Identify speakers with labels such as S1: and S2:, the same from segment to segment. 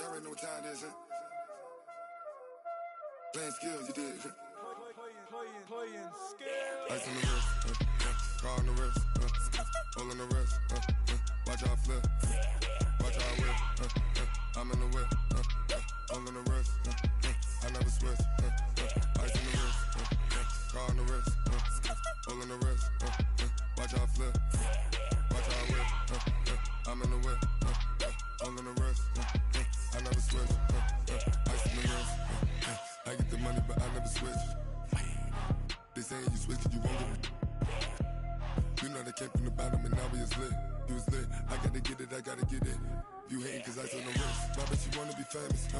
S1: Y'all already know what time it is, huh? Playing skills, you did. Playing skills. Ice on the wrist, car on the wrist, hole in the wrist, watch how I flip, watch how I whip, I'm in the whip, hole in the wrist, I never switch, ice on the wrist, car on the wrist, hole in the wrist, watch how I flip, watch how I whip, I'm in the whip, hole in the wrist, I never switch, ice on the wrist, I get the money but I never switch. They saying you switch it, you won't get it. You know they came from the bottom and now we is lit. You was lit, I gotta get it, I gotta get it. You hating cause ice on the wrist. My bitch, you wanna be famous,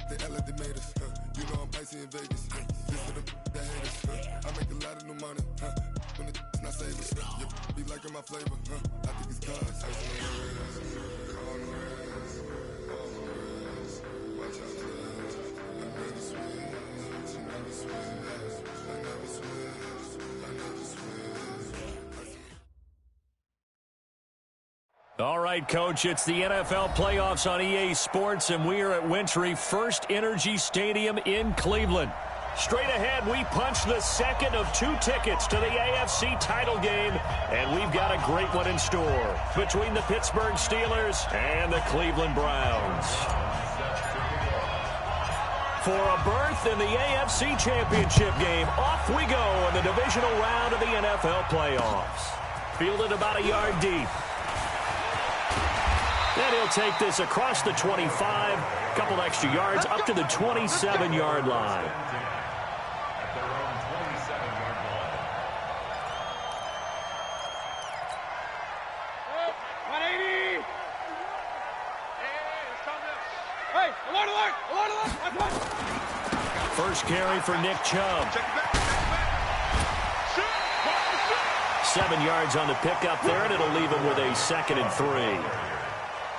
S1: They act like they made us, You know I'm icy in Vegas, This for the that hate us, I make a lot of new money, When it's not savers, be liking my flavor, I think it's cause ice on the wrist, on the wrist, on the wrist. Watch out for this, I never switch, I never switch.
S2: All right, Coach, it's the NFL playoffs on EA Sports, and we are at Wintry First Energy Stadium in Cleveland. Straight ahead, we punch the second of 2 tickets to the AFC title game, and we've got a great one in store between the Pittsburgh Steelers and the Cleveland Browns. For a berth in the AFC Championship game, off we go in the divisional round of the NFL playoffs. Fielded about a yard deep. And he'll take this across the 25, a couple extra yards, up to the 27-yard line. First carry for Nick Chubb. 7 yards on the pickup there, and it'll leave him with a 2nd and 3.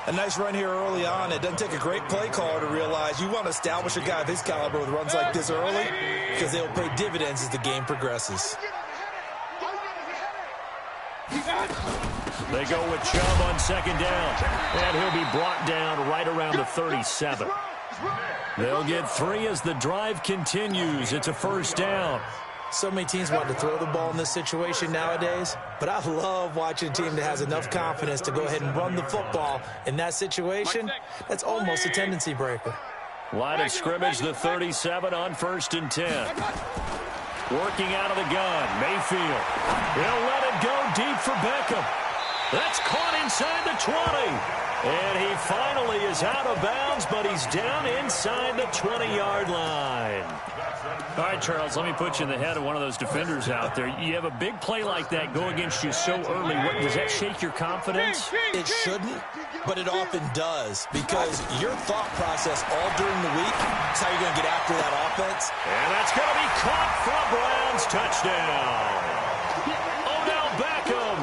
S3: A nice run here early on. It doesn't take a great play caller to realize you want to establish a guy of his caliber with runs like this early because they'll pay dividends as the game progresses.
S2: They go with Chubb on 2nd down, and he'll be brought down right around the 37. They'll get 3 as the drive continues. It's a 1st down.
S3: So many teams want to throw the ball in this situation nowadays, but I love watching a team that has enough confidence to go ahead and run the football in that situation. That's almost a tendency breaker.
S2: Line of scrimmage, the 37 on 1st and 10. Working out of the gun, Mayfield. He'll let it go deep for Beckham. That's caught inside the 20. And he finally is out of bounds, but he's down inside the 20-yard line.
S4: All right, Charles, let me put you in the head of one of those defenders out there. You have a big play like that go against you so early. Does that shake your confidence?
S3: It shouldn't, but it often does because your thought process all during the week is how you're going to get after that offense.
S2: And that's going to be caught for a Browns touchdown. Odell Beckham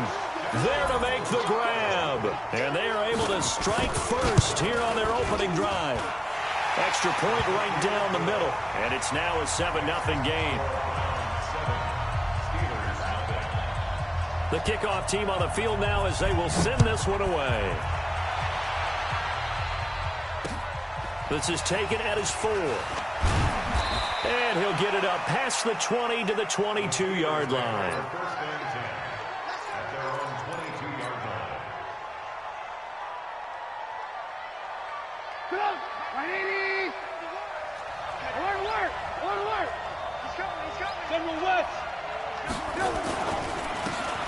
S2: there to make the grab. And they are able to strike first here on their opening drive. Extra point right down the middle, and it's now a 7-0 game. The kickoff team on the field now as they will send this one away. This is taken at his 4. And he'll get it up past the 20 to the 22-yard line.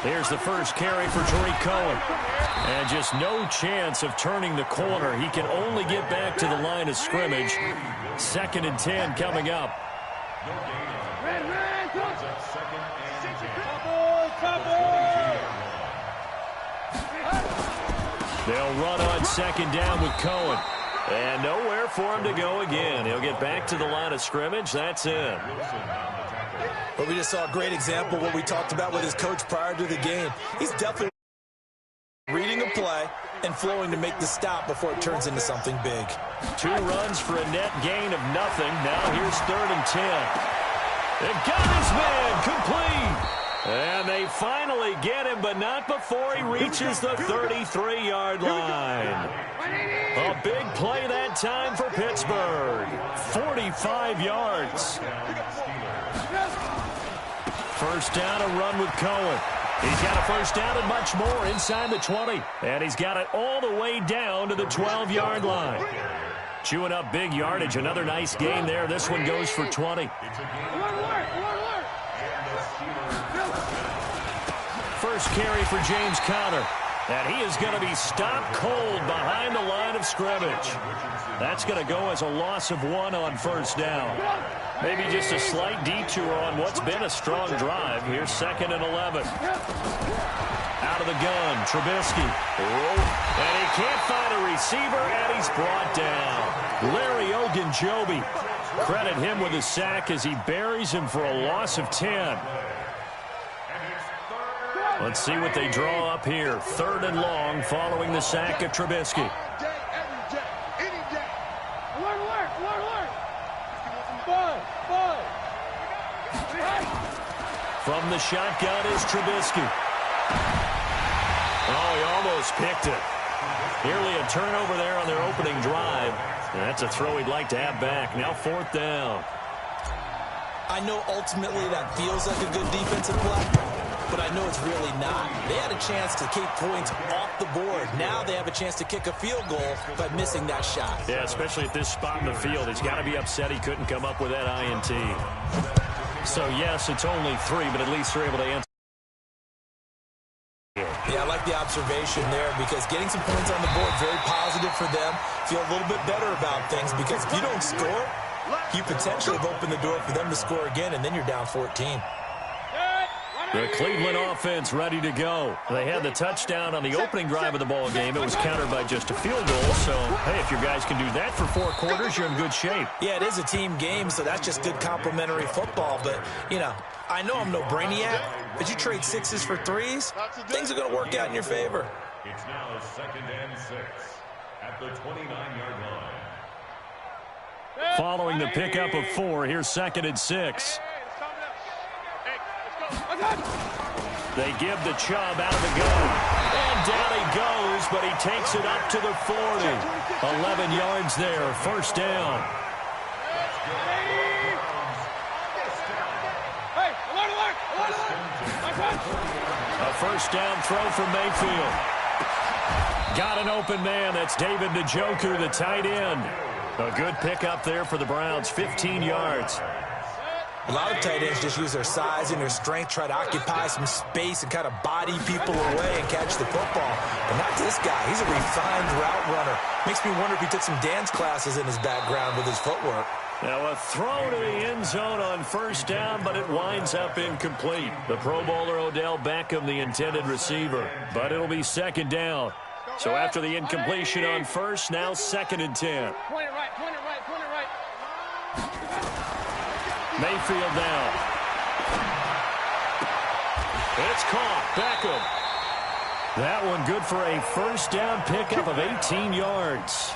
S2: Here's the first carry for Tariq Cohen. And just no chance of turning the corner. He can only get back to the line of scrimmage. 2nd and 10 coming up. They'll run on 2nd down with Cohen. And nowhere for him to go again. He'll get back to the line of scrimmage. That's it.
S3: But we just saw a great example of what we talked about with his coach prior to the game. He's definitely reading a play and flowing to make the stop before it turns into something big.
S2: 2 runs for a net gain of nothing. Now here's 3rd and 10. They've got his man complete. And they finally get him, but not before he reaches the 33-yard line. A big play that time for Pittsburgh. 45 yards. First down, a run with Cohen. He's got a first down and much more inside the 20. And he's got it all the way down to the 12-yard line. Chewing up big yardage. Another nice gain there. This one goes for 20. First carry for James Conner. And he is going to be stopped cold behind the line of scrimmage. That's going to go as a loss of 1 on first down. Maybe just a slight detour on what's been a strong drive. Here's 2nd and 11. Out of the gun, Trubisky. And he can't find a receiver, and he's brought down. Larry Ogunjobi. Credit him with a sack as he buries him for a loss of 10. Let's see what they draw up here. 3rd and long following the sack of Trubisky. From the shotgun is Trubisky. Oh, he almost picked it. Nearly a turnover there on their opening drive. And that's a throw he'd like to have back. Now 4th down.
S3: I know ultimately that feels like a good defensive play, but I know it's really not. They had a chance to keep points off the board. Now they have a chance to kick a field goal by missing that shot.
S2: Yeah, especially at this spot in the field. He's got to be upset he couldn't come up with that INT. So, yes, it's only 3, but at least they're able to answer.
S3: Yeah, I like the observation there because getting some points on the board, very positive for them. Feel a little bit better about things because if you don't score, you potentially have opened the door for them to score again, and then you're down 14.
S2: The Cleveland offense ready to go. They had the touchdown on the opening drive of the ball game. It was countered by just a field goal. So, hey, if your guys can do that for 4 quarters, you're in good shape.
S3: Yeah, it is a team game, so that's just good complimentary football. But, you know, I know I'm no brainiac, but you trade 6s for 3s, things are going to work out in your favor.
S5: It's now 2nd and 6 at the 29-yard line.
S2: Following the pickup of 4, here's 2nd and 6. They give the Chubb out of the gun. And down he goes, but he takes it up to the 40. 11 yards there, first down. A first down throw from Mayfield. Got an open man. That's David Njoku, the tight end. A good pickup there for the Browns, 15 yards.
S3: A lot of tight ends just use their size and their strength, try to occupy some space and kind of body people away and catch the football. But not this guy. He's a refined route runner. Makes me wonder if he took some dance classes in his background with his footwork.
S2: Now a throw to the end zone on first down, but it winds up incomplete. The Pro Bowler Odell Beckham, the intended receiver. But it'll be 2nd down. So after the incompletion on first, now 2nd and 10.
S6: Point it right, point it right, point it right.
S2: Mayfield down. It's caught. Beckham. That one good for a first down pickup of 18 yards.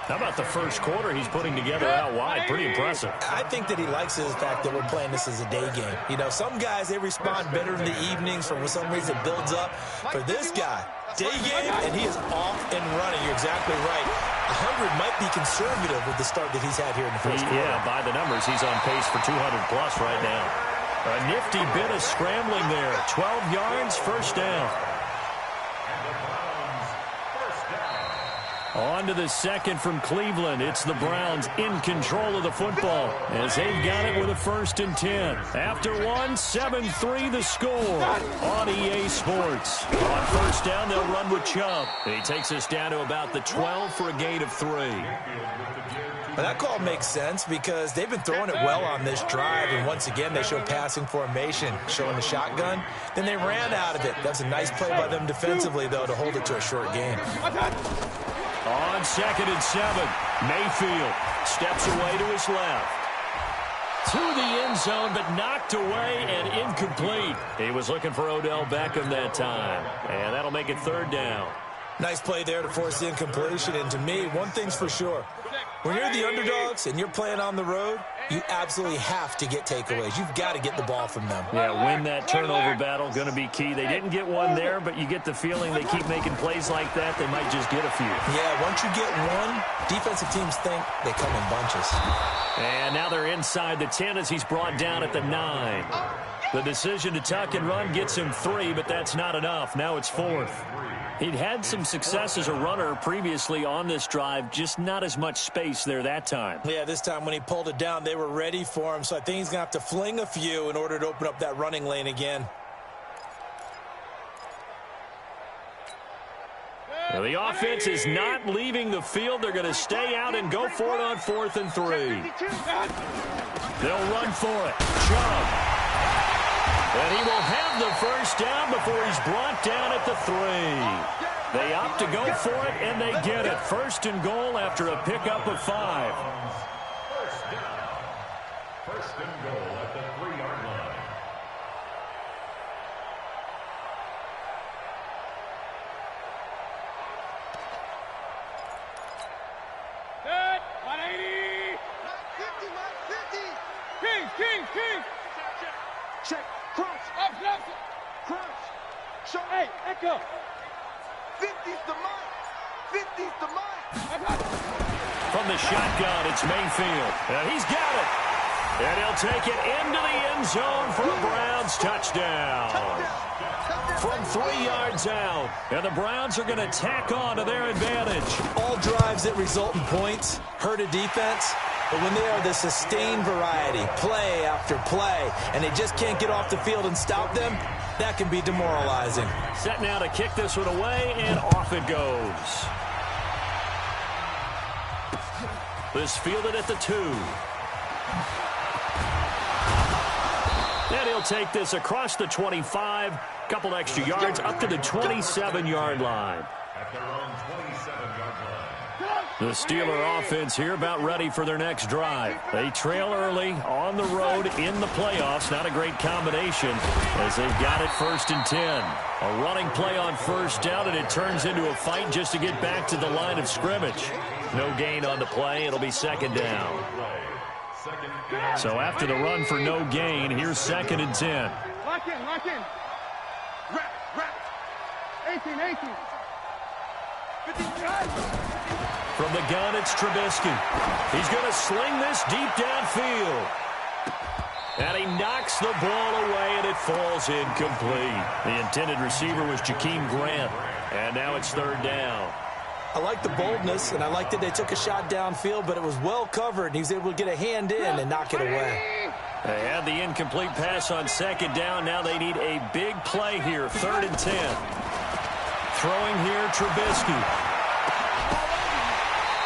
S2: How about the first quarter he's putting together out wide? Pretty impressive.
S3: I think that he likes the fact that we're playing this as a day game. You know, some guys, they respond better in the evenings for some reason it builds up. For this guy, day game, and he is off and running. You're exactly right. 100 might be conservative with the start that he's had here in the first quarter.
S2: Yeah, by the numbers, he's on pace for 200-plus right now. A nifty bit of scrambling there. 12 yards, first down. On to the second from Cleveland. It's the Browns in control of the football as they've got it with a 1st and 10. After one, 7-3 the score on EA Sports. On first down, they'll run with Chubb. He takes us down to about the 12 for a gain of 3.
S3: Well, that call makes sense because they've been throwing it well on this drive, and once again they show passing formation, showing the shotgun. Then they ran out of it. That's a nice play by them defensively, though, to hold it to a short gain.
S2: On 2nd and 7, Mayfield steps away to his left. To the end zone, but knocked away and incomplete. He was looking for Odell Beckham that time, and that'll make it 3rd down.
S3: Nice play there to force the incompletion, and to me, one thing's for sure. When you're the underdogs and you're playing on the road, you absolutely have to get takeaways. You've got to get the ball from them.
S2: Yeah, win that turnover battle, going to be key. They didn't get one there, but you get the feeling they keep making plays like that, they might just get a few.
S3: Yeah, once you get one, defensive teams think they come in bunches.
S2: And now they're inside the 10 as he's brought down at the 9. The decision to tuck and run gets him 3, but that's not enough. Now it's 4th. He'd had some success as a runner previously on this drive, just not as much space there that time.
S3: Yeah, this time when he pulled it down, they were ready for him, so I think he's going to have to fling a few in order to open up that running lane again.
S2: Well, the offense is not leaving the field. They're going to stay out and go for it on 4th and 3. They'll run for it. Chubb. And he will have the first down before he's brought down at the 3. They opt to go for it, and they get it. 1st and goal after a pickup of 5.
S5: First down. 1st and goal at the 3-yard line.
S6: Good. 180. 50. King. Check. Crunch. Up. Crunch. Show. Hey, echo. 50's the mark. 50's the mark.
S2: From the shotgun, it's Mayfield. And he's got it. And he'll take it into the end zone for a Browns touchdown. From 3 yards out. And the Browns are going to tack on to their advantage.
S3: All drives that result in points hurt a defense. But when they are the sustained variety, play after play, and they just can't get off the field and stop them, that can be demoralizing.
S2: Set now to kick this one away, and off it goes. This fielded at the 2. And he'll take this across the 25, couple extra yards up to the 27-yard line.
S5: At their own 27-yard line.
S2: The Steeler offense here about ready for their next drive. They trail early on the road in the playoffs. Not a great combination as they've got it 1st and 10. A running play on 1st down, and it turns into a fight just to get back to the line of scrimmage. No gain on the play. It'll be 2nd down. So after the run for no gain, here's 2nd and 10.
S6: Lock in. Wrap. 18. 50.
S2: From the gun, it's Trubisky. He's going to sling this deep downfield. And he knocks the ball away, and it falls incomplete. The intended receiver was Jakeem Grant. And now it's 3rd down.
S3: I like the boldness, and I like that they took a shot downfield, but it was well covered, and he was able to get a hand in and knock it away.
S2: They had the incomplete pass on 2nd down. Now they need a big play here, 3rd and 10. Throwing here, Trubisky.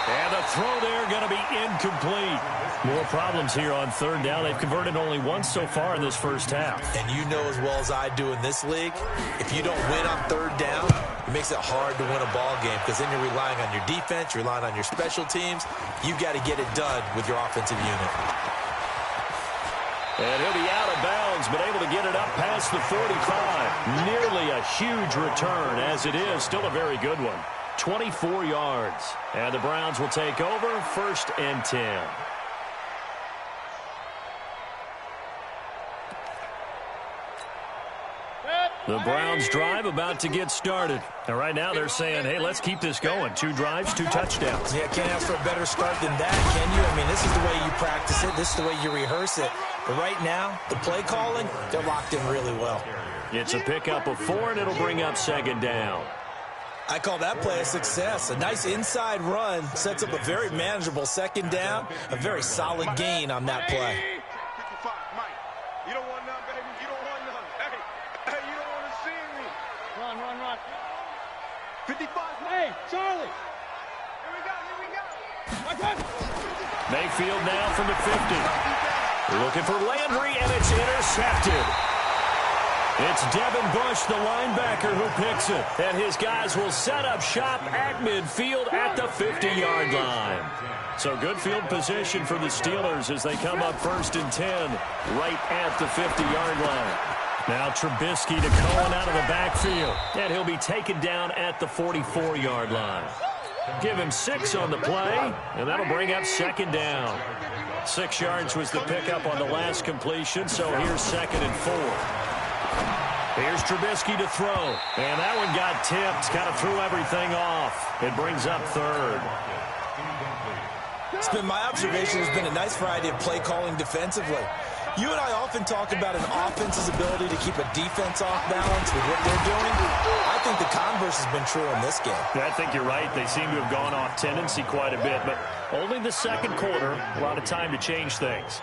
S2: And the throw there going to be incomplete. More problems here on 3rd down. They've converted only once so far in this first half.
S3: And you know as well as I do in this league, if you don't win on 3rd down, it makes it hard to win a ball game because then you're relying on your defense, you're relying on your special teams. You've got to get it done with your offensive unit.
S2: And he'll be out of bounds, but able to get it up past the 45. Nearly a huge return, as it is. Still a very good one. 24 yards. And the Browns will take over, 1st and 10. The Browns drive about to get started. And right now they're saying, hey, let's keep this going. 2 drives, 2 touchdowns.
S3: Yeah, can't ask for a better start than that, can you? I mean, this is the way you practice it. This is the way you rehearse it. But right now, the play calling, they're locked in really well.
S2: It's a pickup of 4, and it'll bring up 2nd down.
S3: I call that play a success. A nice inside run sets up a very manageable 2nd down, a very solid gain on that play.
S6: 55, Mike. You don't want none, baby. You don't want none. Hey, you don't want to see me. Run. 55. Hey, Charlie. Here we go.
S2: Mayfield now from the 50. Looking for Landry, and it's intercepted. It's Devin Bush, the linebacker, who picks it. And his guys will set up shop at midfield at the 50-yard line. So good field position for the Steelers as they come up 1st and 10 right at the 50-yard line. Now Trubisky to Cohen out of the backfield. And he'll be taken down at the 44-yard line. Give him 6 on the play, and that'll bring up second down. 6 yards was the pickup on the last completion, so here's 2nd and 4. Here's Trubisky to throw, and that one got tipped, kind of threw everything off. It brings up 3rd.
S3: It's been my observation. There's been a nice variety of play calling defensively. You and I often talk about an offense's ability to keep a defense off balance with what they're doing. I think the converse has been true in this game.
S2: I think you're right. They seem to have gone off tendency quite a bit, but only the second quarter, a lot of time to change things.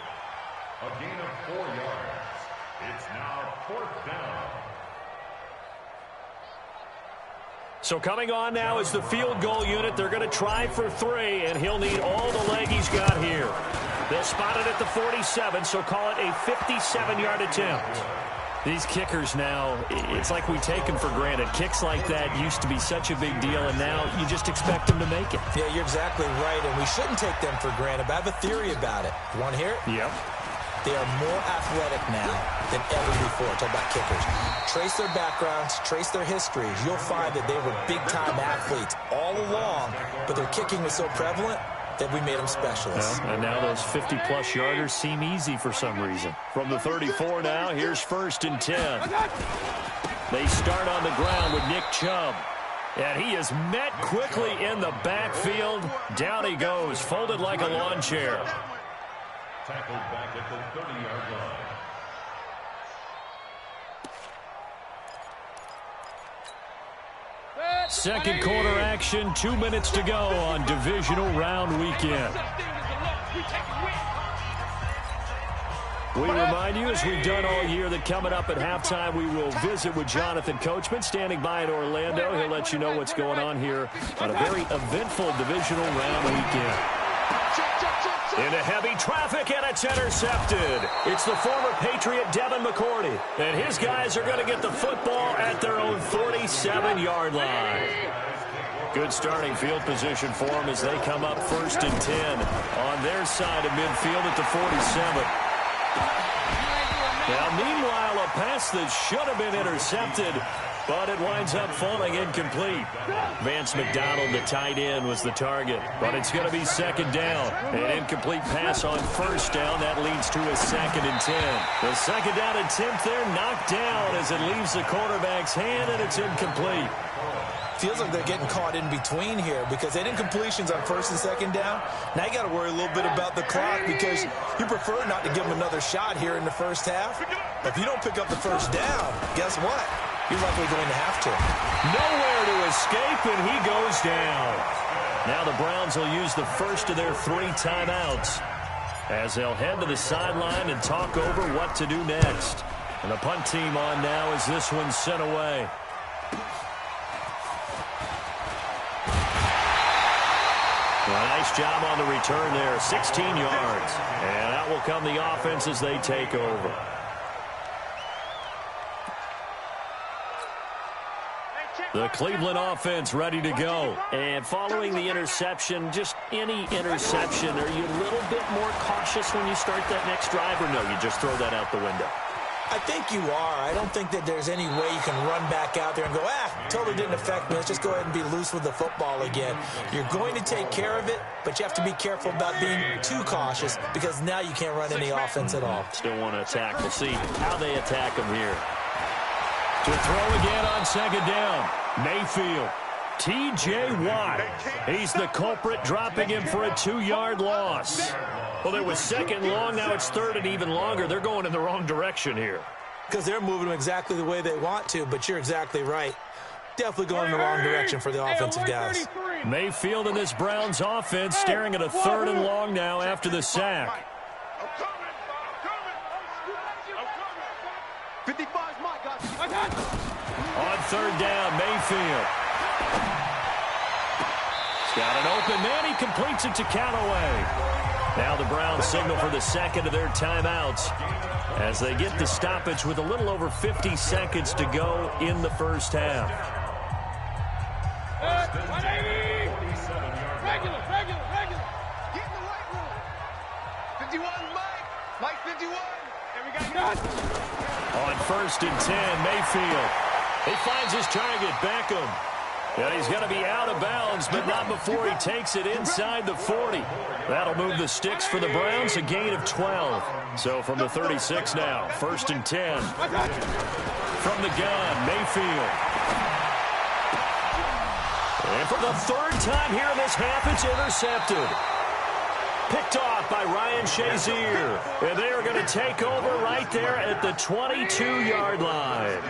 S5: A gain of 4 yards. It's now 4th down.
S2: So coming on now is the field goal unit. They're going to try for 3, and he'll need all the leg he's got here. They'll spot it at the 47, so call it a 57-yard attempt. These kickers now, it's like we take them for granted. Kicks like that used to be such a big deal, and now you just expect them to make it.
S3: Yeah, you're exactly right, and we shouldn't take them for granted, but I have a theory about it. You want to hear it?
S2: Yep.
S3: They are more athletic now than ever before. Talk about kickers. Trace their backgrounds, trace their histories. You'll find that they were big-time athletes all along, but their kicking was so prevalent that we made them specialists.
S2: Yeah, and now those 50-plus yarders seem easy for some reason. From the 34 now, here's 1st and 10. They start on the ground with Nick Chubb. And he is met quickly in the backfield. Down he goes, folded like a lawn chair.
S5: Tackled back at the 30-yard line.
S2: Second quarter action, 2 minutes to go on divisional round weekend. We remind you, as we've done all year, that coming up at halftime, we will visit with Jonathan Coachman, standing by in Orlando. He'll let you know what's going on here on a very eventful divisional round weekend. Into heavy traffic, and it's intercepted. It's the former Patriot Devin McCourty, and his guys are going to get the football at their own 47-yard line. Good starting field position for them as they come up 1st and 10 on their side of midfield at the 47. Now, meanwhile, a pass that should have been intercepted, but it winds up falling incomplete. Vance McDonald, the tight end, was the target, but it's going to be 2nd down. An incomplete pass on 1st down. That leads to a 2nd and 10. The 2nd down attempt there knocked down as it leaves the quarterback's hand, and it's incomplete.
S3: Feels like they're getting caught in between here because they did incompletions on 1st and 2nd down. Now you got to worry a little bit about the clock because you prefer not to give them another shot here in the first half. If you don't pick up the 1st down, guess what? You're likely going to have to.
S2: Nowhere to escape, and he goes down. Now the Browns will use the first of their 3 timeouts as they'll head to the sideline and talk over what to do next. And the punt team on now as this one's sent away. Well, nice job on the return there, 16 yards. And out will come the offense as they take over. The Cleveland offense ready to go. And following the interception, just any interception, are you a little bit more cautious when you start that next drive, or no, you just throw that out the window?
S3: I think you are. I don't think that there's any way you can run back out there and go, totally didn't affect me. Let's just go ahead and be loose with the football again. You're going to take care of it, but you have to be careful about being too cautious because now you can't run any offense at all.
S2: Still want to attack. We'll see how they attack them here. To throw again on 2nd down, Mayfield. T.J. Watt. He's the culprit, dropping him for a 2-yard loss. Well, it was 2nd long. Now it's 3rd and even longer. They're going in the wrong direction here.
S3: Because they're moving them exactly the way they want to, but you're exactly right. Definitely going in the wrong direction for the offensive guys.
S2: Mayfield and this Browns offense staring at a 3rd and long now after the sack.
S6: I'm coming. 55's my guy.
S2: On 3rd down, Mayfield. He's got an open man. He completes it to Callaway. Now the Browns signal for the 2nd of their timeouts as they get the stoppage with a little over 50 seconds to go in the first half.
S6: Regular. Get in the right room. 51, Mike 51. And we got
S2: On 1st and 10, Mayfield. He finds his target, Beckham. And he's going to be out of bounds, but not before he takes it inside the 40. That'll move the sticks for the Browns, a gain of 12. So from the 36 now, 1st and 10. From the gun, Mayfield. And for the 3rd time here in this half, it's intercepted. Picked off by Ryan Shazier. And they are going to take over right there at the 22-yard line.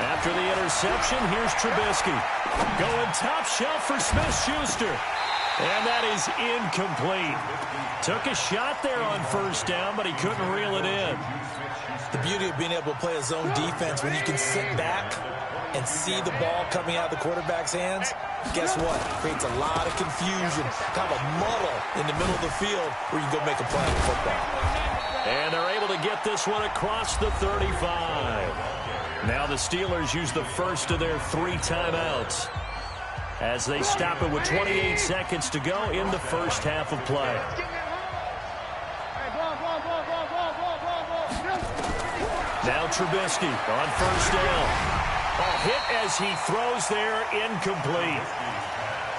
S2: After the interception, here's Trubisky. Going top shelf for Smith-Schuster. And that is incomplete. Took a shot there on 1st down, but he couldn't reel it in.
S3: The beauty of being able to play a zone defense when you can sit back and see the ball coming out of the quarterback's hands, guess what? It creates a lot of confusion, kind of a muddle in the middle of the field where you can go make a play in football.
S2: And they're able to get this one across the 35. Now the Steelers use the first of their 3 timeouts as they stop it with 28 seconds to go in the first half of play. Now Trubisky on 1st down. A hit as he throws there, incomplete.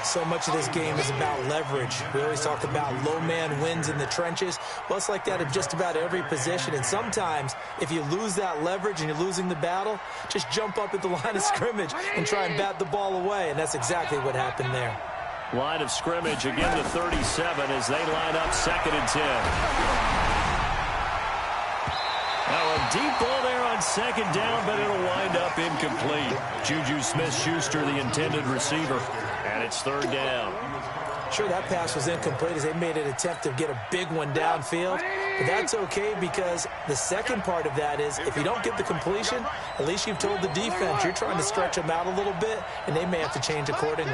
S3: So much of this game is about leverage. We always talk about low man wins in the trenches. Well, it's like that of just about every position. And sometimes, if you lose that leverage and you're losing the battle, just jump up at the line of scrimmage and try and bat the ball away. And that's exactly what happened there.
S2: Line of scrimmage, again to 37 as they line up 2nd and 10. Now a deep ball there on 2nd down, but it'll wind up incomplete. Juju Smith-Schuster, the intended receiver. And it's 3rd down.
S3: Sure, that pass was incomplete as they made an attempt to get a big one downfield. But that's okay because the second part of that is if you don't get the completion, at least you've told the defense you're trying to stretch them out a little bit, and they may have to change accordingly.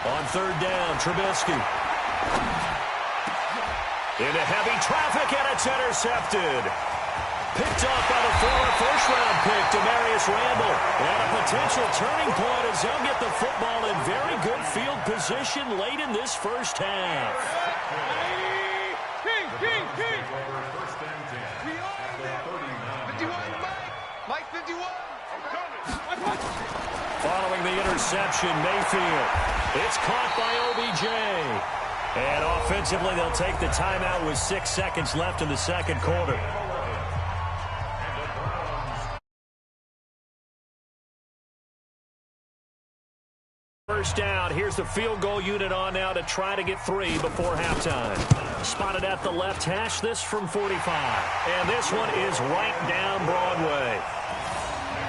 S2: On 3rd down, Trubisky. Into heavy traffic, and it's intercepted. Picked off by the former 1st-round pick, Demarius Randall. And a potential turning point as they'll get the football in very good field position late in this first half. Following the interception, Mayfield. It's caught by OBJ. And offensively, they'll take the timeout with 6 seconds left in the 2nd quarter. First down. Here's the field goal unit on now to try to get 3 before halftime. Spotted at the left hash, this from 45. And this one is right down Broadway.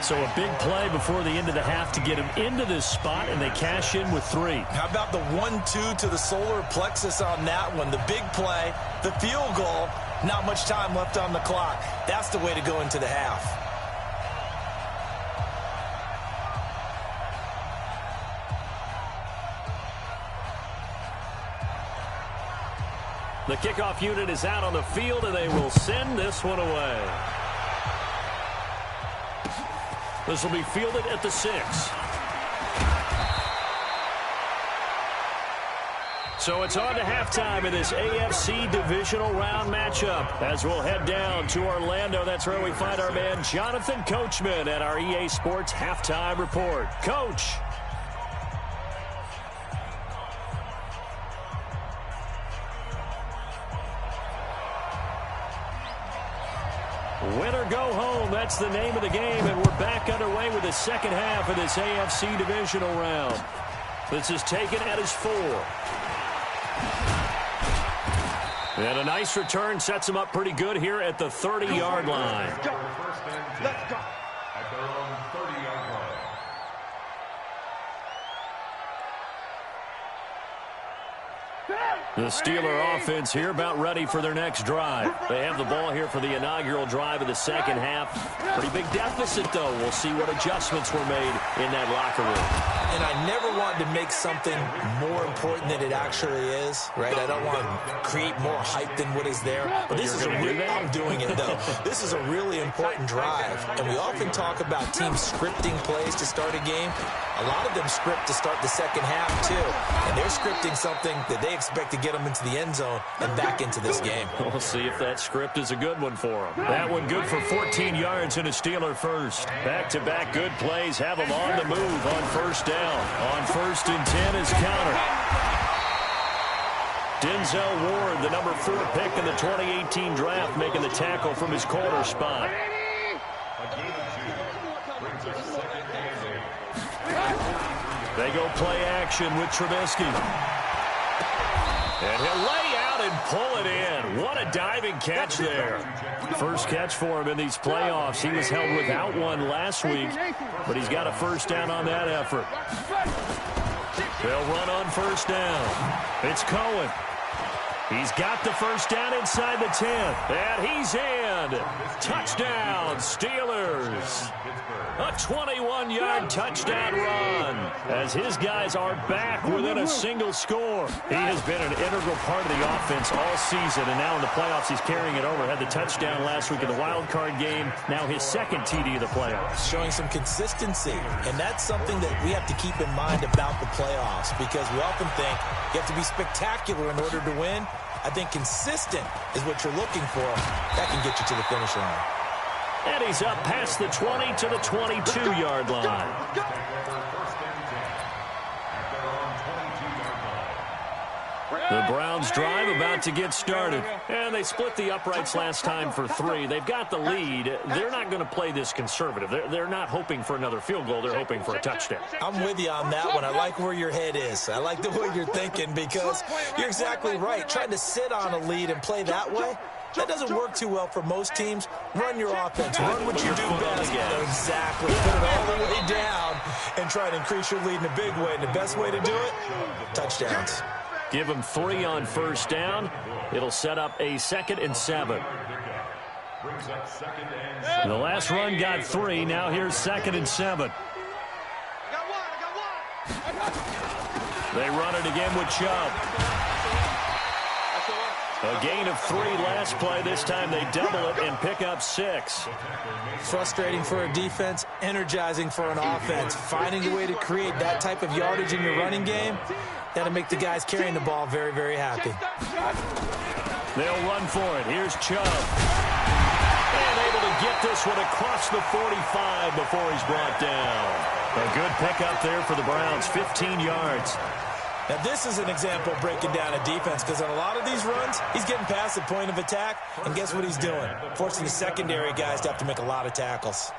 S2: So a big play before the end of the half to get him into this spot, and they cash in with 3.
S3: How about the 1-2 to the solar plexus on that one? The big play, the field goal, not much time left on the clock. That's the way to go into the half.
S2: The kickoff unit is out on the field, and they will send this one away. This will be fielded at the 6. So it's on to halftime in this AFC divisional round matchup. As we'll head down to Orlando, that's where we find our man Jonathan Coachman at our EA Sports Halftime Report. Coach. Win or go home, that's the name of the game, and we're back underway with the second half of this AFC divisional round. This is taken at his 4. And a nice return sets him up pretty good here at the 30-yard line.
S6: Let's go. Let's go.
S5: At their own 30-yard line.
S2: The Steeler offense here about ready for their next drive. They have the ball here for the inaugural drive of the second half. Pretty big deficit, though. We'll see what adjustments were made in that locker room.
S3: And I never wanted to make something more important than it actually is, right? I don't want to create more hype than what is there. But this is I'm doing it, though. This is a really important drive. And we often talk about teams scripting plays to start a game. A lot of them script to start the second half, too. And they're scripting something that they expect to get them into the end zone and back into this game.
S2: We'll see if that script is a good one for them. That one good for 14 yards and a Steeler first. Back-to-back good plays have them on the move on first down. On 1st and 10 is counter. Denzel Ward, the number 4 pick in the 2018 draft, making the tackle from his corner spot. They go play action with Trubisky. And he'll lay out and pull it in. What a diving catch there. First catch for him in these playoffs. He was held without one last week, but he's got a first down on that effort. They'll run on first down. It's Cohen. He's got the first down inside the 10. And he's in. Touchdown, Steelers. A 21-yard touchdown run as his guys are back within a single score. He has been an integral part of the offense all season, and now in the playoffs he's carrying it over. Had the touchdown last week in the wild card game. Now his second TD of the playoffs.
S3: Showing some consistency, and that's something that we have to keep in mind about the playoffs, because we often think you have to be spectacular in order to win. I think consistent is what you're looking for. That can get you to the finish line.
S2: And he's up past the 20 to the 22-yard line. The Browns drive about to get started. And they split the uprights last time for 3. They've got the lead. They're not going to play this conservative. They're not hoping for another field goal. They're hoping for a touchdown.
S3: I'm with you on that one. I like where your head is. I like the way you're thinking, because you're exactly right. Trying to sit on a lead and play that way, that doesn't work too well for most teams. Run your offense. Run what you do best. Exactly. Put it all the way down and try to increase your lead in a big way. And the best way to do it, touchdowns.
S2: Give him 3 on first down. It'll set up a 2nd and 7. The last run got 3. Now here's 2nd and 7. They run it again with Chubb. A gain of 3 last play. This time they double it and pick up 6.
S3: Frustrating for a defense, energizing for an offense. Finding a way to create that type of yardage in your running game, that'll make the guys carrying the ball very, very happy.
S2: They'll run for it. Here's Chubb. And able to get this one across the 45 before he's brought down. A good pickup there for the Browns, 15 yards.
S3: Now, this is an example of breaking down a defense, because on a lot of these runs, he's getting past the point of attack, and guess what he's doing? Forcing the secondary guys to have to make a lot of tackles.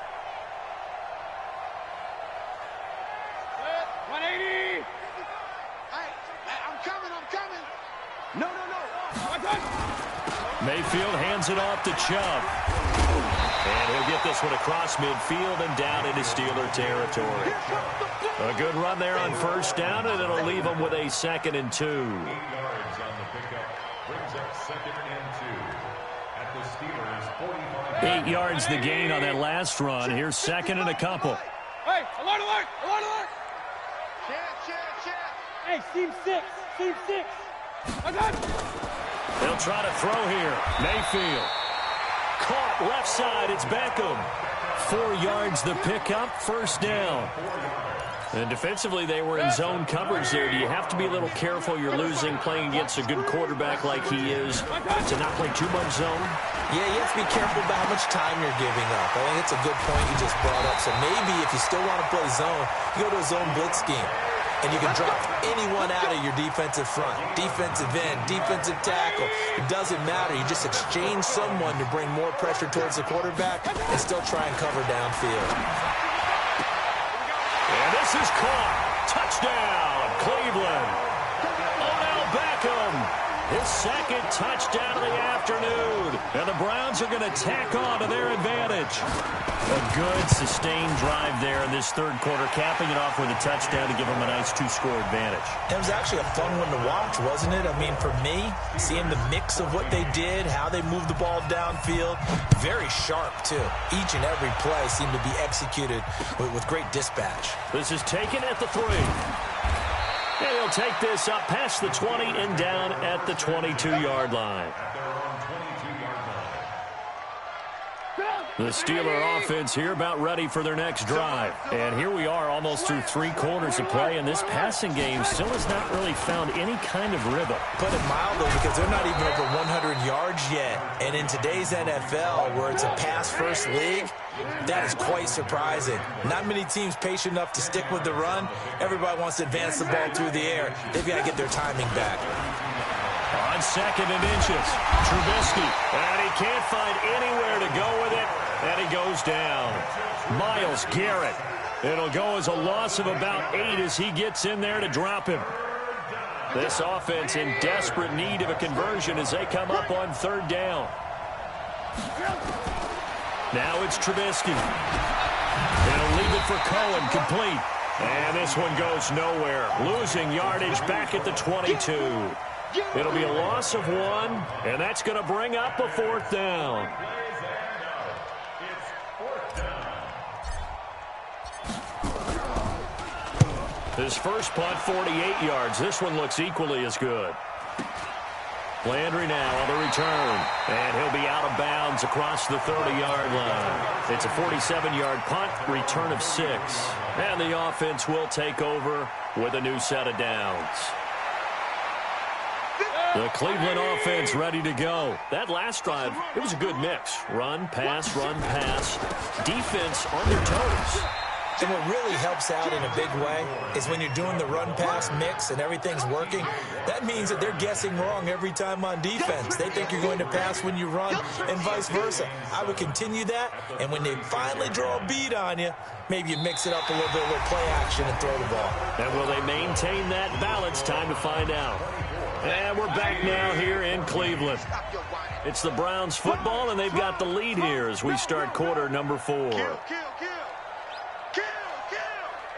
S6: 180! I'm coming! No!
S2: Mayfield hands it off to Chubb. And he'll get this one across midfield and down into Steeler territory. A good run there on first down, and it'll leave them with a 2nd and 2.
S5: 8 yards on the pickup. Brings up 2nd and 2 at the Steelers' 45.
S2: 8 yards the gain on that last run. Here's 2nd and a couple.
S6: Hey, alert! Check. Hey, seam 6.
S2: They'll try to throw here. Mayfield. Caught left side. It's Beckham. 4 yards the pickup. First down. And defensively, they were in zone coverage there. Do you have to be a little careful? You're losing playing against a good quarterback like he is to not play too much zone?
S3: Yeah, you have to be careful about how much time you're giving up. I think it's a good point you just brought up. So maybe if you still want to play zone, you go to a zone blitz scheme. And you can drop anyone out of your defensive front. Defensive end, defensive tackle. It doesn't matter. You just exchange someone to bring more pressure towards the quarterback and still try and cover downfield.
S2: And this is caught. Touchdown, Cleveland. Odell Beckham. His 2nd touchdown of the afternoon. And the Browns are going to tack on to their advantage. A good sustained drive there in this 3rd quarter, capping it off with a touchdown to give them a nice 2-score advantage.
S3: It was actually a fun one to watch, wasn't it? I mean, for me, seeing the mix of what they did, how they moved the ball downfield, very sharp, too. Each and every play seemed to be executed with great dispatch.
S2: This is taken at the 3. And he'll take this up past the 20 and down at the 22-yard line.
S5: At their own 22-yard line.
S2: The Steeler offense here about ready for their next drive. And here we are almost through 3 quarters of play, and this passing game still has not really found any kind of rhythm.
S3: Put it mildly, because they're not even over 100 yards yet. And in today's NFL, where it's a pass-first league, that is quite surprising. Not many teams patient enough to stick with the run. Everybody wants to advance the ball through the air. They've got to get their timing back.
S2: On 2nd and inches, Trubisky, and he can't find anywhere to go with it, and he goes down. Myles Garrett. It'll go as a loss of about 8 as he gets in there to drop him. This offense in desperate need of a conversion as they come up on 3rd down. Now it's Trubisky. They'll leave it for Cohen, complete. And this one goes nowhere. Losing yardage back at the 22. It'll be a loss of 1, and that's going to bring up a 4th down. His first punt, 48 yards. This one looks equally as good. Landry now on the return, and he'll be out of bounds across the 30-yard line. It's a 47-yard punt, return of 6. And the offense will take over with a new set of downs. The Cleveland offense ready to go. That last drive, it was a good mix. Run, pass, defense on their toes.
S3: And what really helps out in a big way is when you're doing the run-pass mix and everything's working, that means that they're guessing wrong every time on defense. They think you're going to pass when you run and vice versa. I would continue that, and when they finally draw a beat on you, maybe you mix it up a little bit with play action and throw the ball.
S2: And will they maintain that balance? Time to find out. And we're back now here in Cleveland. It's the Browns football, and they've got the lead here as we start quarter number 4.
S6: Kill.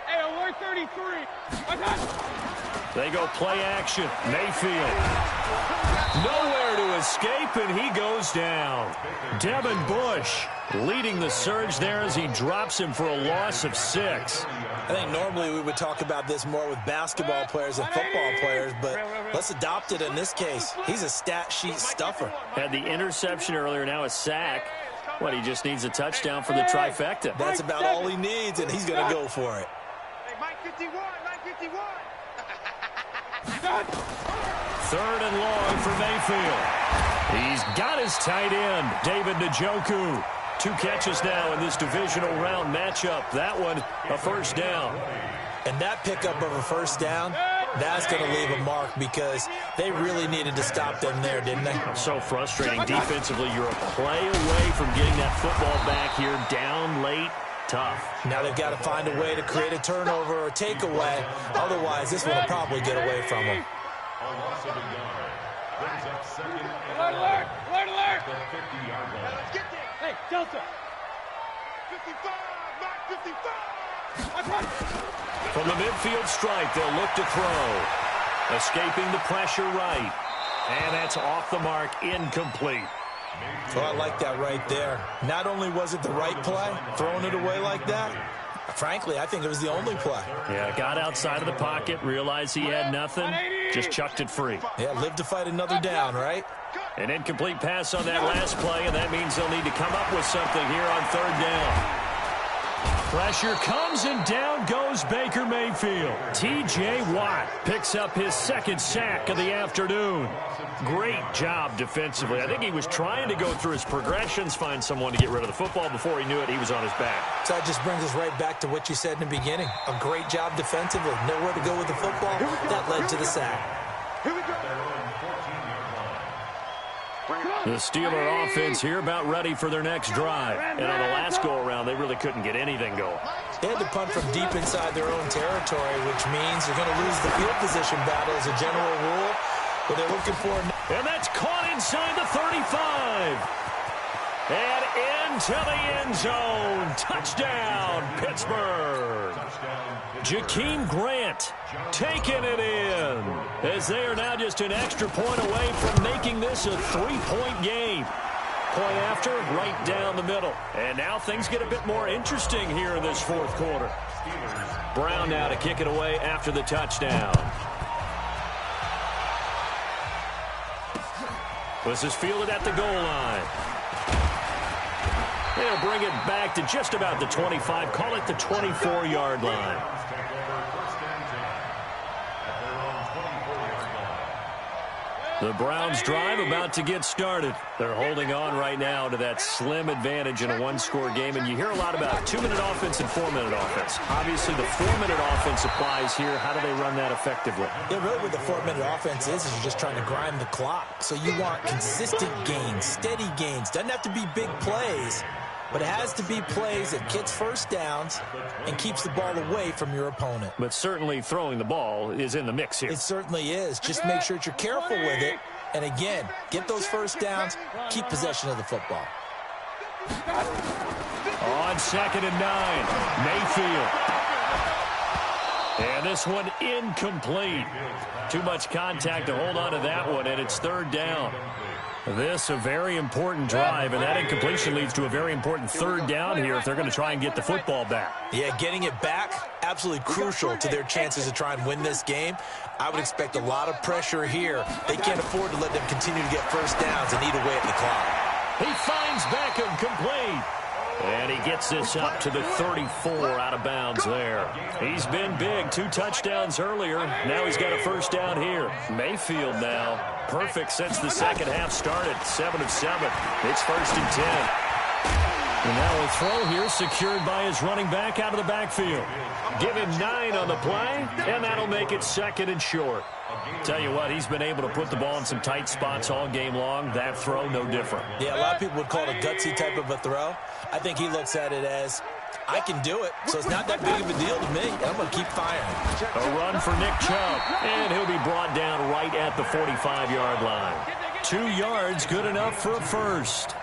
S6: Hey, alert 33.
S2: They go play action. Mayfield. Nowhere to escape, and he goes down. Devin Bush leading the surge there as he drops him for a loss of 6.
S3: I think normally we would talk about this more with basketball players and football players, but let's adopt it in this case. He's a stat sheet stuffer.
S2: Had the interception earlier, now a sack. What, he just needs a touchdown for the trifecta.
S3: That's about all he needs, and he's going to go for it.
S6: Hey, Mike 51.
S2: 3rd and long for Mayfield. He's got his tight end, David Njoku. 2 catches now in this divisional round matchup. That one, a 1st down.
S3: And that pickup of a 1st down, that's going to leave a mark because they really needed to stop them there, didn't they?
S2: So frustrating. Defensively, you're a play away from getting that football back here, down late. Tough.
S3: Now they've got to find a way to create a turnover or takeaway. Otherwise, this one will probably get away from them.
S5: A loss of a yard. Brings up 2nd and
S6: Alert!
S5: at the 50-yard line.
S6: Let's get there. Hey, Delta. 55, Mike 55.
S2: From the midfield stripe, they'll look to throw. Escaping the pressure right. And that's off the mark, incomplete.
S3: Well, I like that right there. Not only was it the right play, throwing it away like that, frankly, I think it was the only play.
S2: Yeah, got outside of the pocket, realized he had nothing, just chucked it free.
S3: Yeah, live to fight another down, right?
S2: An incomplete pass on that last play, and that means they'll need to come up with something here on 3rd down. Pressure comes, and down goes Baker Mayfield. T.J. Watt picks up his 2nd sack of the afternoon. Great job defensively. I think he was trying to go through his progressions, find someone to get rid of the football. Before he knew it, he was on his back.
S3: So that just brings us right back to what you said in the beginning. A great job defensively. Nowhere to go with the football. That led to the sack.
S6: Here we go.
S2: The Steeler offense here about ready for their next drive. And on the last go-around, they really couldn't get anything going.
S3: They had to punt from deep inside their own territory, which means they're going to lose the field position battle as a general rule. But they're looking for...
S2: And that's caught inside the 35. And into the end zone. Touchdown, Pittsburgh. Jakeem Grant taking it in, as they are now just an extra point away from making this a 3-point game. Point after, right down the middle. And now things get a bit more interesting here in this 4th quarter. Brown now to kick it away after the touchdown. This is fielded at the goal line. They'll bring it back to just about the 25. Call it the 24-yard line. The Browns drive about to get started. They're holding on right now to that slim advantage in a one-score game. And you hear a lot about 2-minute offense and 4-minute offense. Obviously, the 4-minute offense applies here. How do they run that effectively?
S3: Yeah, really what the 4-minute offense is you're just trying to grind the clock. So you want consistent gains, steady gains. Doesn't have to be big plays, but it has to be plays that gets first downs and keeps the ball away from your opponent.
S2: But certainly throwing the ball is in the mix here.
S3: It certainly is. Just make sure that you're careful with it. And again, get those first downs, keep possession of the football.
S2: On 2nd and 9, Mayfield. And this one incomplete. Too much contact to hold on to that one, and it's 3rd down. This a very important drive, and that incompletion leads to a very important 3rd down here if they're going to try and get the football back.
S3: Yeah, getting it back, absolutely crucial to their chances to try and win this game. I would expect a lot of pressure here. They can't afford to let them continue to get first downs and eat away at the clock.
S2: He finds Beckham complete. And he gets this up to the 34 out of bounds there. He's been big. 2 touchdowns earlier. Now he's got a first down here. Mayfield now. Perfect since the second half started. 7 of 7. It's 1st and 10. And now a throw here secured by his running back out of the backfield. Give him 9 on the play, and that'll make it 2nd and short. Tell you what, he's been able to put the ball in some tight spots all game long. That throw, no different.
S3: Yeah, a lot of people would call it a gutsy type of a throw. I think he looks at it as, I can do it, so it's not that big of a deal to me. I'm going to keep firing.
S2: A run for Nick Chubb, and he'll be brought down right at the 45-yard line. 2 yards, good enough for a first.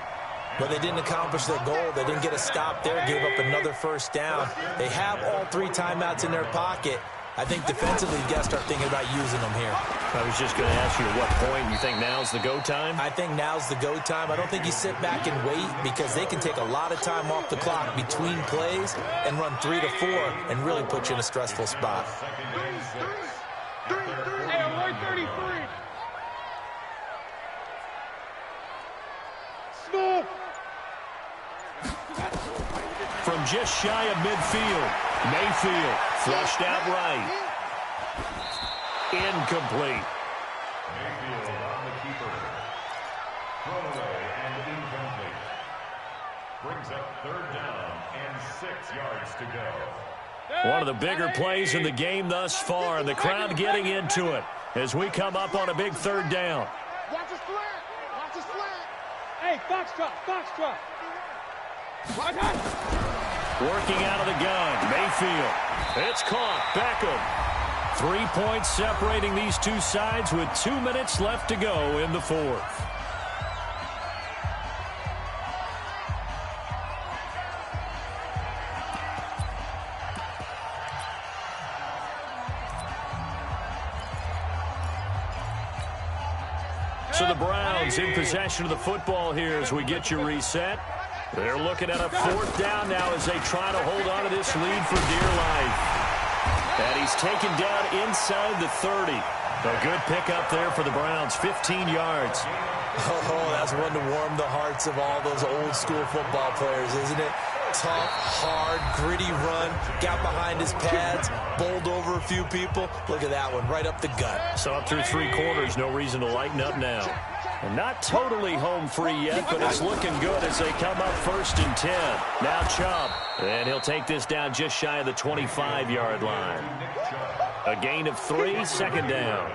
S3: But they didn't accomplish their goal. They didn't get a stop there, gave up another first down. They have all 3 timeouts in their pocket. I think defensively, you've got to start thinking about using them here.
S2: I was just going to ask you at what point you think now's the go time?
S3: I think now's the go time. I don't think you sit back and wait because they can take a lot of time off the clock between plays and run 3 to 4 and really put you in a stressful spot.
S6: Hey, avoid 33. Smooth.
S2: From just shy of midfield, Mayfield flushed out right. Incomplete.
S5: Mayfield on the keeper. Thrown away and incomplete. Brings up 3rd down and 6 yards to go.
S2: One of the bigger plays in the game thus far, and the crowd getting into it as we come up on a big 3rd down.
S6: Watch his flat. Watch his flat. Hey, foxtrot, foxtrot.
S2: Working out of the gun, Mayfield. It's caught. Beckham. 3 points separating these two sides with 2 minutes left to go in the 4th. So the Browns in possession of the football here as we get you reset. They're looking at a 4th down now as they try to hold on to this lead for dear life. And he's taken down inside the 30. A good pickup there for the Browns, 15 yards.
S3: Oh, that's one to warm the hearts of all those old school football players, isn't it? Tough, hard, gritty run, got behind his pads, bowled over a few people. Look at that one, right up the gut.
S2: So up through 3 quarters, no reason to lighten up now. And not totally home free yet, but it's looking good as they come up 1st and 10. Now Chubb, and he'll take this down just shy of the 25-yard line. A gain of 3, 2nd down.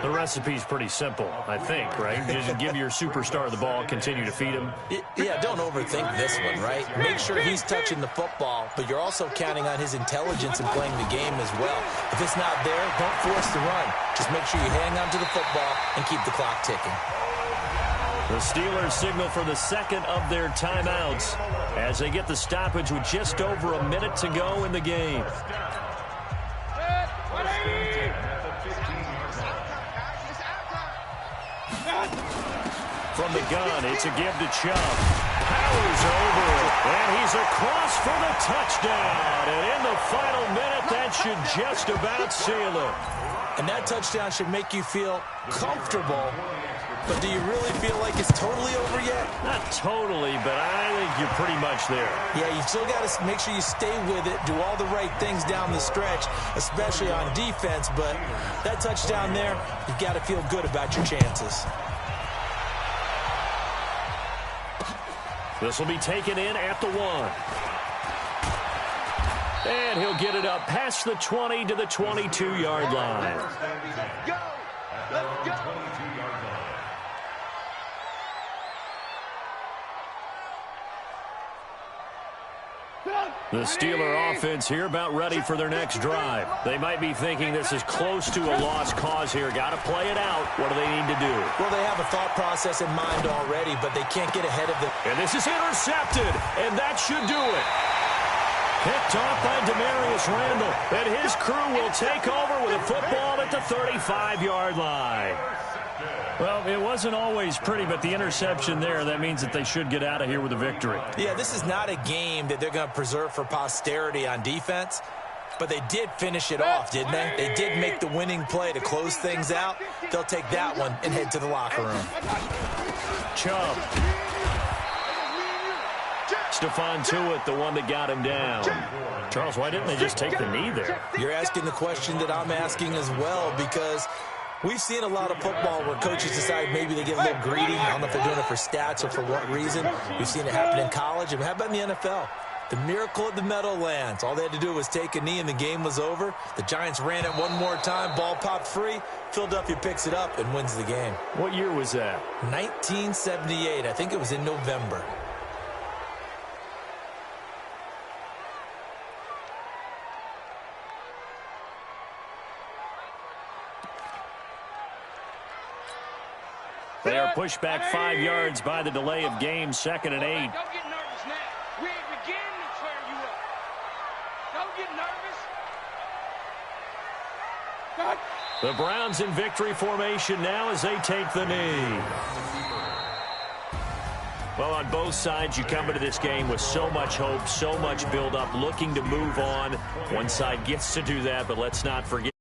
S2: The recipe's pretty simple, I think, right? Just give your superstar the ball, continue to feed him.
S3: Yeah, don't overthink this one, right? Make sure he's touching the football, but you're also counting on his intelligence in playing the game as well. If it's not there, don't force the run. Just make sure you hang on to the football and keep the clock ticking.
S2: The Steelers signal for the 2nd of their timeouts as they get the stoppage with just over a minute to go in the game. From the gun, it's a give to Chubb. Powers over it, and he's across for the touchdown. And in the final minute, that should just about seal it.
S3: And that touchdown should make you feel comfortable but do you really feel like it's totally over yet?
S2: Not totally, but I think you're pretty much there.
S3: Yeah, you still got to make sure you stay with it, do all the right things down the stretch, especially on defense, but that touchdown there, you've got to feel good about your chances.
S2: This will be taken in at the 1. And he'll get it up past the 20 to the 22-yard line.
S6: Let's go! Let's go!
S2: The Steeler offense here about ready for their next drive. They might be thinking this is close to a lost cause here. Got to play it out. What do they need to do?
S3: Well, they have a thought process in mind already, but they can't get ahead of the...
S2: And this is intercepted, and that should do it. Picked off by Demarius Randall, and his crew will take over with a football at the 35-yard line. Well, it wasn't always pretty, but the interception there, that means that they should get out of here with a victory.
S3: Yeah, this is not a game that they're going to preserve for posterity on defense, but they did finish it off, didn't they? They did make the winning play to close things out. They'll take that one and head to the locker room.
S2: Chubb. Stephon Tuitt, the one that got him down. Charles, why didn't they just take the knee there?
S3: You're asking the question that I'm asking as well, because we've seen a lot of football where coaches decide maybe they get a little greedy. I don't know if they're doing it for stats or for what reason. We've seen it happen in college. And how about in the NFL? The miracle of the Meadowlands. All they had to do was take a knee and the game was over. The Giants ran it one more time. Ball popped free. Philadelphia picks it up and wins the game.
S2: What year was that?
S3: 1978. I think it was in November.
S2: They are pushed back 5 yards by the delay of game, 2nd and 8.
S6: Don't get nervous now. We ain't beginning to tear you up. Don't get nervous.
S2: The Browns in victory formation now as they take the knee. Well, on both sides, you come into this game with so much hope, so much build-up, looking to move on. One side gets to do that, but let's not forget